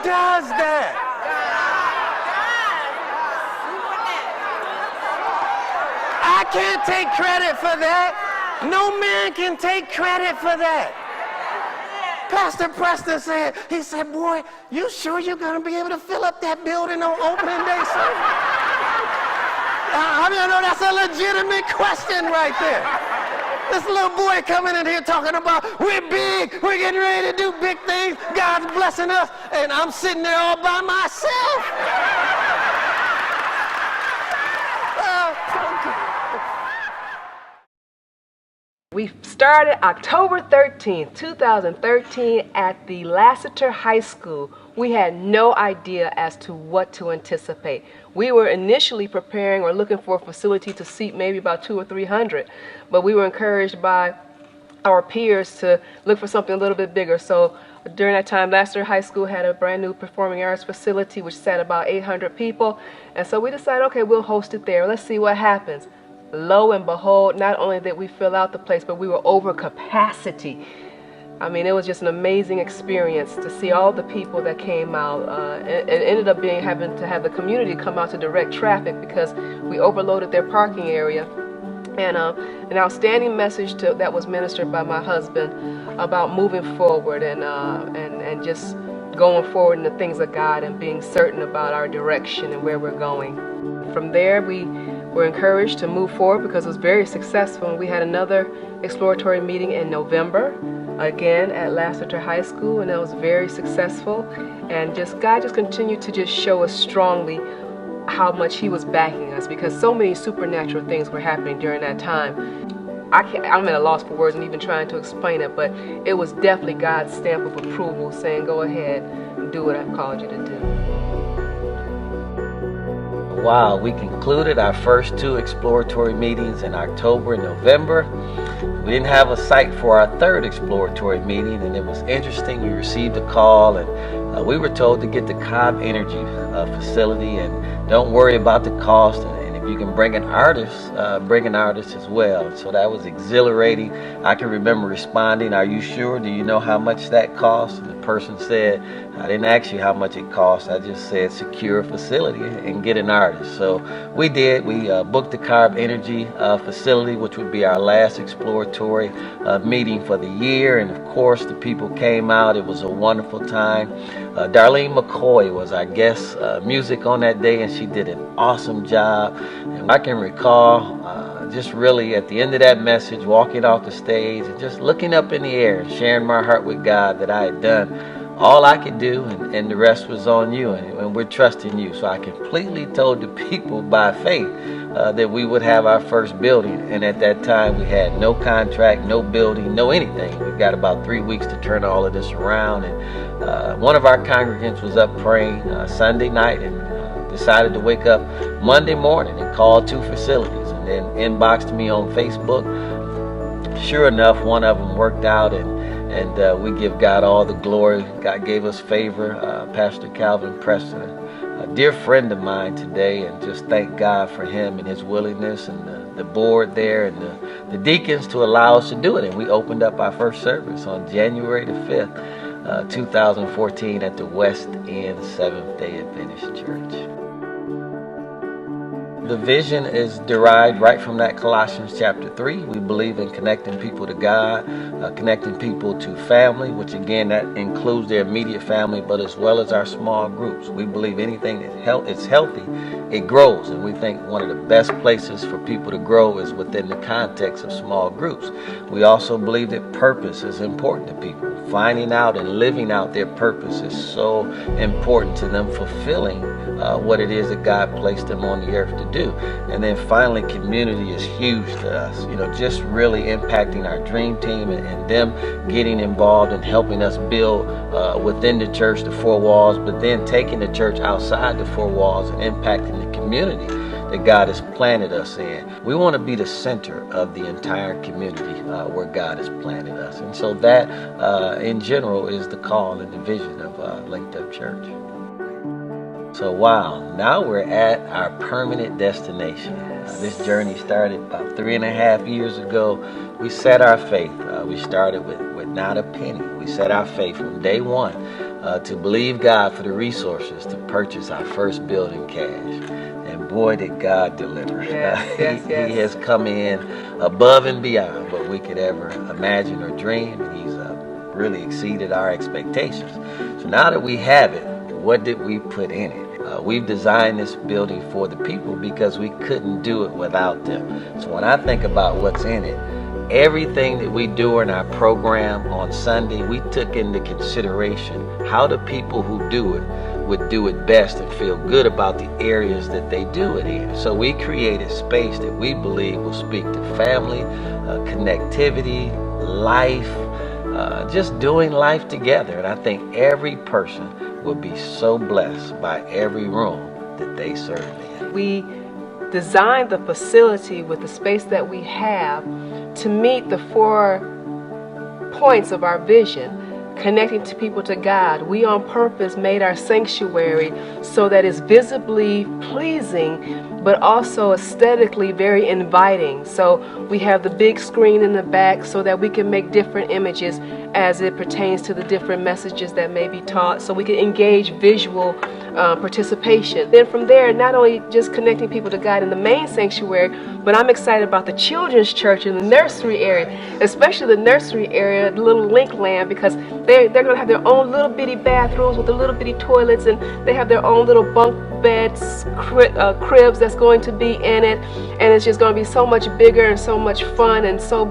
does that? I can't take credit for that. No man can take credit for that. Pastor Preston said, he said, boy, you sure you're going to be able to fill up that building on opening day Sunday? I mean, that's a legitimate question right there. This little boy coming in here talking about, we're big, we're getting ready to do big things, God's blessing us, and I'm sitting there all by myself. We started October 13th, 2013 at the Lassiter High School. We had no idea as to what to anticipate. We were initially preparing or looking for a facility to seat maybe about 200 or 300, but we were encouraged by our peers to look for something a little bit bigger. So during that time, Lassiter High School had a brand new performing arts facility which sat about 800 people, and so we decided, okay, we'll host it there. Let's see what happens. Lo and behold, not only did we fill out the place, but we were over capacity. I mean, it was just an amazing experience to see all the people that came out. It ended up having to have the community come out to direct traffic because we overloaded their parking area. And an outstanding message that was ministered by my husband about moving forward and just going forward in the things of God and being certain about our direction and where we're going. From there, we were encouraged to move forward because it was very successful. And we had another exploratory meeting in November, again at Lassiter High School, and that was very successful. And God just continued to just show us strongly how much He was backing us, because so many supernatural things were happening during that time. I'm at a loss for words and even trying to explain it, but it was definitely God's stamp of approval saying, go ahead and do what I've called you to do. Wow, we concluded our first 2 exploratory meetings in October and November. We didn't have a site for our 3rd exploratory meeting, and it was interesting. We received a call, and we were told to get the Cobb Energy facility, and don't worry about the cost, and if you can bring an artist as well. So that was exhilarating. I can remember responding, are you sure? Do you know how much that costs? And the person said, I didn't ask you how much it costs. I just said secure a facility and get an artist. So we did. We booked the Cobb Energy facility, which would be our last exploratory meeting for the year. And of course, the people came out. It was a wonderful time. Darlene McCoy was our guest music on that day, and she did an awesome job. And I can recall just really at the end of that message, walking off the stage and just looking up in the air and sharing my heart with God that I had done all I could do, and the rest was on you, and we're trusting you. So I completely told the people by faith that we would have our first building, and at that time we had no contract, no building, no anything. We've got about 3 weeks to turn all of this around, and one of our congregants was up praying Sunday night and decided to wake up Monday morning and call 2 facilities, and then inboxed me on Facebook. Sure enough, one of them worked out, and we give God all the glory. God gave us favor. Pastor Calvin Preston, a dear friend of mine today, and just thank God for him and his willingness, and the board there and the deacons to allow us to do it. And we opened up our first service on January the 5th, 2014 at the West End Seventh-day Adventist Church. The vision is derived right from that Colossians chapter 3. We believe in connecting people to God, connecting people to family, which again, that includes their immediate family, but as well as our small groups. We believe anything that's healthy, it grows. And we think one of the best places for people to grow is within the context of small groups. We also believe that purpose is important to people. Finding out and living out their purpose is so important to them, fulfilling what it is that God placed them on the earth to do. And then finally, community is huge to us. Just really impacting our dream team and them getting involved and helping us build within the church, the 4 walls, but then taking the church outside the 4 walls and impacting the community that God has planted us in. We want to be the center of the entire community where God has planted us. And so that, in general, is the call and the vision of Linked Up Church. So wow, now we're at our permanent destination. This journey started about 3.5 years ago. We set our faith. We started with not a penny. We set our faith from day one to believe God for the resources to purchase our first building cash. And boy, did God deliver. Yes. He has come in above and beyond what we could ever imagine or dream. He's really exceeded our expectations. So now that we have it, what did we put in it? We've designed this building for the people because we couldn't do it without them. So when I think about what's in it, everything that we do in our program on Sunday, we took into consideration how the people who do it would do it best and feel good about the areas that they do it in. So we created space that we believe will speak to family, connectivity, life, just doing life together. And I think every person will be so blessed by every room that they serve in. We designed the facility with the space that we have to meet the 4 points of our vision: connecting to people to God. We on purpose made our sanctuary so that it's visibly pleasing, but also aesthetically very inviting. So we have the big screen in the back so that we can make different images as it pertains to the different messages that may be taught, so we can engage visual participation. Then from there, not only just connecting people to God in the main sanctuary, but I'm excited about the children's church in the nursery area, especially the nursery area, the little link land, because they're going to have their own little bitty bathrooms with the little bitty toilets, and they have their own little bunk beds, cribs that's going to be in it, and it's just going to be so much bigger and so much fun and so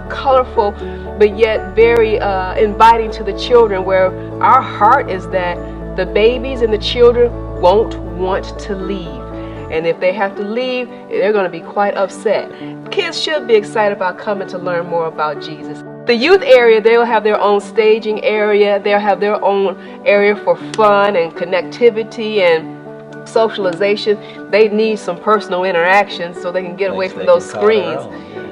colorful, but yet very inviting to the children, where our heart is that the babies and the children won't want to leave. And if they have to leave, they're going to be quite upset. Kids should be excited about coming to learn more about Jesus. The youth area, they'll have their own staging area. They'll have their own area for fun and connectivity and socialization. They need some personal interaction so they can get away from those screens.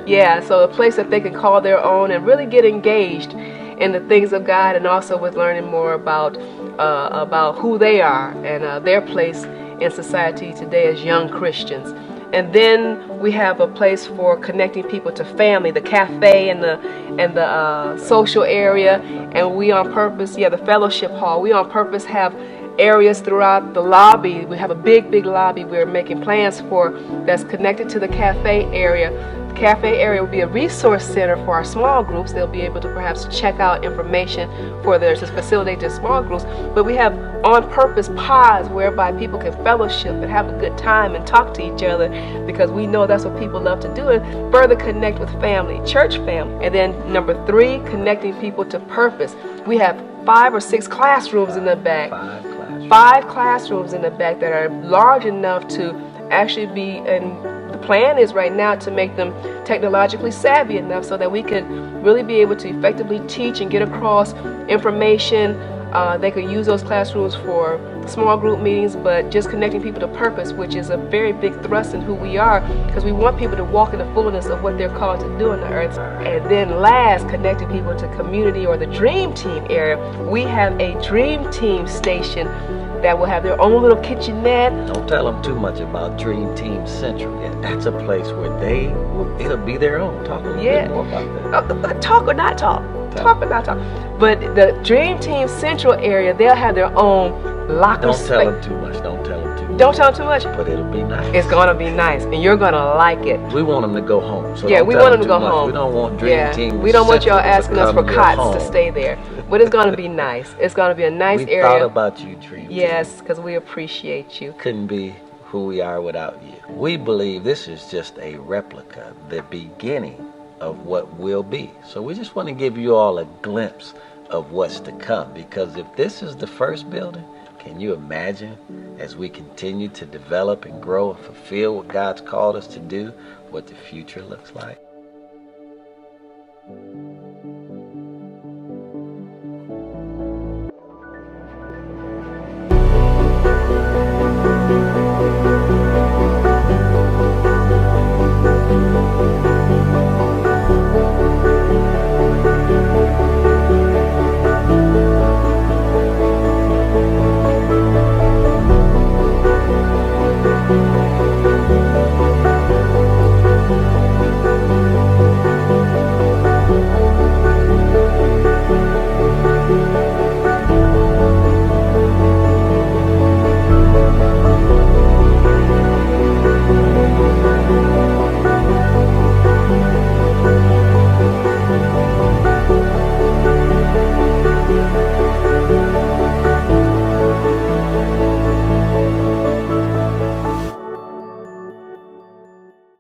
Yeah, so a place that they can call their own and really get engaged in the things of God, and also with learning more about who they are and their place in society today as young Christians. And then we have a place for connecting people to family, the cafe and the social area. And we on purpose, the fellowship hall, we on purpose have areas throughout the lobby. We have a big lobby we're making plans for that's connected to the cafe area. The cafe area will be a resource center for our small groups. They'll be able to perhaps check out information for their to facilitate their small groups. But we have on-purpose pods whereby people can fellowship and have a good time and talk to each other, because we know that's what people love to do, and further connect with family, church family. And then number 3, connecting people to purpose. We have 5 or 6 classrooms in the back. 5 classrooms in the back that are large enough to actually be, and the plan is right now to make them technologically savvy enough so that we can really be able to effectively teach and get across information. They could use those classrooms for small group meetings, but just connecting people to purpose, which is a very big thrust in who we are, because we want people to walk in the fullness of what they're called to do on the earth. And then last, connecting people to community or the Dream Team area. We have a Dream Team station that will have their own little kitchenette. Don't tell them too much about Dream Team Central yet. That's a place where it'll be their own. Talk a little bit more about that. Talk or not talk. Talk or not talk. But the Dream Team Central area, they'll have their own locker space. Don't tell them too much. Don't tell them too much. Don't tell them too much. But it'll be nice. It's going to be nice, and you're going to like it. We want them to go home. So we want them to go home. We don't want Dream Team. We don't want y'all asking us for cots to stay there. But it's going to be nice. It's going to be a nice area. We thought about you, Dream Team. Yes, because we appreciate you. Couldn't be who we are without you. We believe this is just a replica, the beginning of what will be. So we just want to give you all a glimpse of what's to come, because if this is the first building, can you imagine as we continue to develop and grow and fulfill what God's called us to do, what the future looks like?